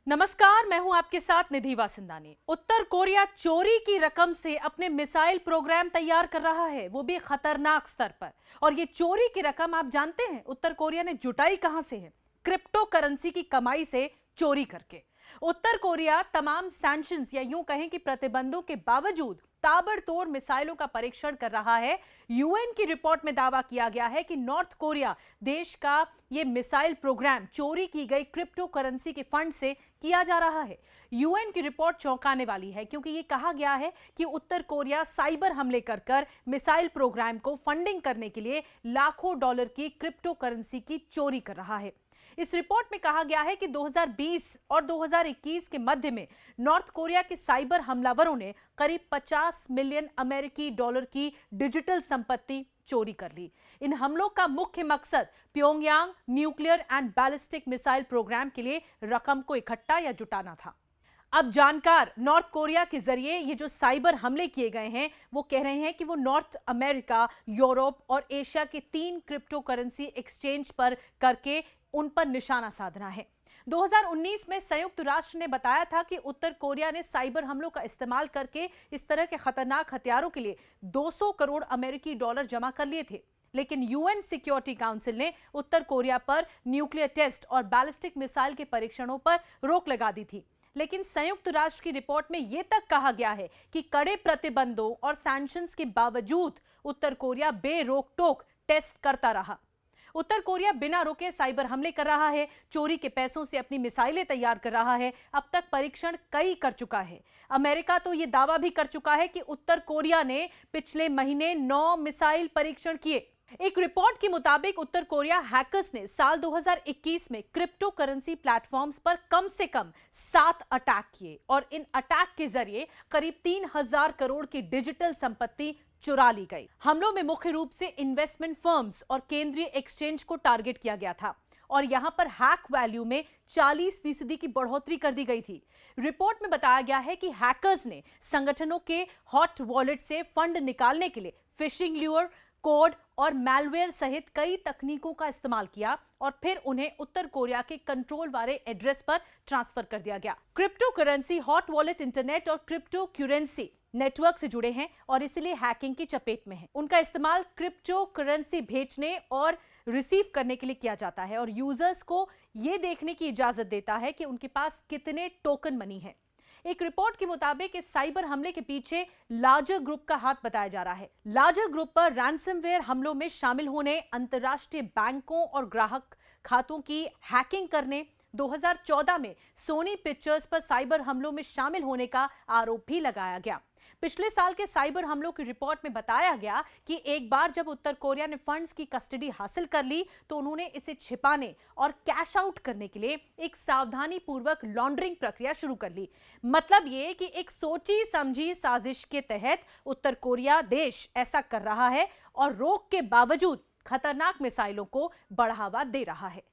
नमस्कार, मैं हूं आपके साथ निधि वासंदानी। उत्तर कोरिया चोरी की रकम से अपने मिसाइल प्रोग्राम तैयार कर रहा है, वो भी खतरनाक स्तर पर। और ये चोरी की रकम आप जानते हैं उत्तर कोरिया ने जुटाई कहां से है? क्रिप्टो करेंसी की कमाई से चोरी करके। उत्तर कोरिया तमाम सैंक्शंस या यूं कहें कि प्रतिबंधों के बावजूद ताबड़तोड़ मिसाइलों का परीक्षण कर रहा है। यूएन की रिपोर्ट में दावा किया गया है कि नॉर्थ कोरिया देश का ये मिसाइल प्रोग्राम चोरी की गई क्रिप्टो करेंसी के फंड से किया जा रहा है। यूएन की रिपोर्ट चौंकाने वाली है क्योंकि ये कहा गया है कि उत्तर कोरिया साइबर हमले कर मिसाइल प्रोग्राम को फंडिंग करने के लिए लाखों डॉलर की क्रिप्टो करेंसी की चोरी कर रहा है। इस रिपोर्ट में कहा गया है कि 2020 और 2021 के मध्य में नॉर्थ कोरिया के साइबर हमलावरों ने करीब 50 मिलियन अमेरिकी डॉलर की डिजिटल संपत्ति चोरी कर ली। इन हमलों का मुख्य मकसद Pyongyang nuclear and ballistic missile programme के लिए रकम को इकट्ठा या जुटाना था। अब जानकार नॉर्थ कोरिया के जरिए ये जो साइबर हमले किए गए हैं वो कह रहे हैं कि वो नॉर्थ अमेरिका, यूरोप और एशिया के 3 क्रिप्टो करेंसी एक्सचेंज पर करके उन पर निशाना साधना है। 2019 में संयुक्त राष्ट्र ने बताया था कि उत्तर कोरिया ने साइबर हमलों का इस्तेमाल करके इस तरह के खतरनाक हथियारों के लिए 200 करोड़ अमेरिकी डॉलर जमा कर लिए थे। लेकिन यूएन सिक्योरिटी काउंसिल ने उत्तर कोरिया पर न्यूक्लियर टेस्ट और बैलिस्टिक मिसाइल के परीक्षणों पर रोक लगा दी थी। लेकिन संयुक्त राष्ट्र की रिपोर्ट में यह तक कहा गया है कि कड़े प्रतिबंधों और सैंक्शंस के बावजूद उत्तर कोरिया बेरोक टोक टेस्ट करता रहा। उत्तर कोरिया बिना रुके साइबर हमले कर रहा है, चोरी के पैसों से अपनी मिसाइलें तैयार कर रहा है। अब तक परीक्षण कई कर चुका है। अमेरिका तो यह दावा भी कर चुका है कि उत्तर कोरिया ने पिछले महीने 9 मिसाइल परीक्षण किए। एक रिपोर्ट के मुताबिक उत्तर कोरिया हैकर्स ने साल 2021 में क्रिप्टो करेंसी प्लेटफॉर्म्स पर कम से कम 7 अटैक किए और इन अटैक के जरिए करीब 3000 करोड़ की डिजिटल संपत्ति चुरा ली गई। हमलों में मुख्य रूप से इन्वेस्टमेंट फर्म्स और केंद्रीय एक्सचेंज को टारगेट किया गया था और यहां पर हैक वैल्यू में 40% की बढ़ोतरी कर दी गई थी। रिपोर्ट में बताया गया है कि हैकर्स ने संगठनों के हॉट वॉलेट से फंड निकालने के लिए फिशिंग ल्यूर, कोड और मैलवेयर सहित कई तकनीकों का इस्तेमाल किया और फिर उन्हें उत्तर कोरिया के कंट्रोल वाले एड्रेस पर ट्रांसफर कर दिया गया। Crypto currency hot wallet internet और क्रिप्टो करेंसी नेटवर्क से जुड़े हैं और इसलिए हैकिंग की चपेट में हैं। उनका इस्तेमाल क्रिप्टो करेंसी भेजने और रिसीव करने के लिए किया जाता है और यूजर्स को यह देखने की इजाजत देता है कि उनके पास कितने टोकन मनी है। एक रिपोर्ट के मुताबिक इस साइबर हमले के पीछे लार्जर ग्रुप का हाथ बताया जा रहा है। लार्जर ग्रुप पर रैंसमवेयर हमलों में शामिल होने, अंतर्राष्ट्रीय बैंकों और ग्राहक खातों की हैकिंग करने, 2014 में सोनी पिक्चर्स पर साइबर हमलों में शामिल होने का आरोप भी लगाया गया। पिछले साल के साइबर हमलों की रिपोर्ट में बताया गया कि एक बार जब उत्तर कोरिया ने फंड्स की कस्टडी हासिल कर ली तो उन्होंने इसे छिपाने और कैश आउट करने के लिए एक सावधानी पूर्वक लॉन्ड्रिंग प्रक्रिया शुरू कर ली। मतलब ये कि एक सोची समझी साजिश के तहत उत्तर कोरिया देश ऐसा कर रहा है और रोक के बावजूद खतरनाक मिसाइलों को बढ़ावा दे रहा है।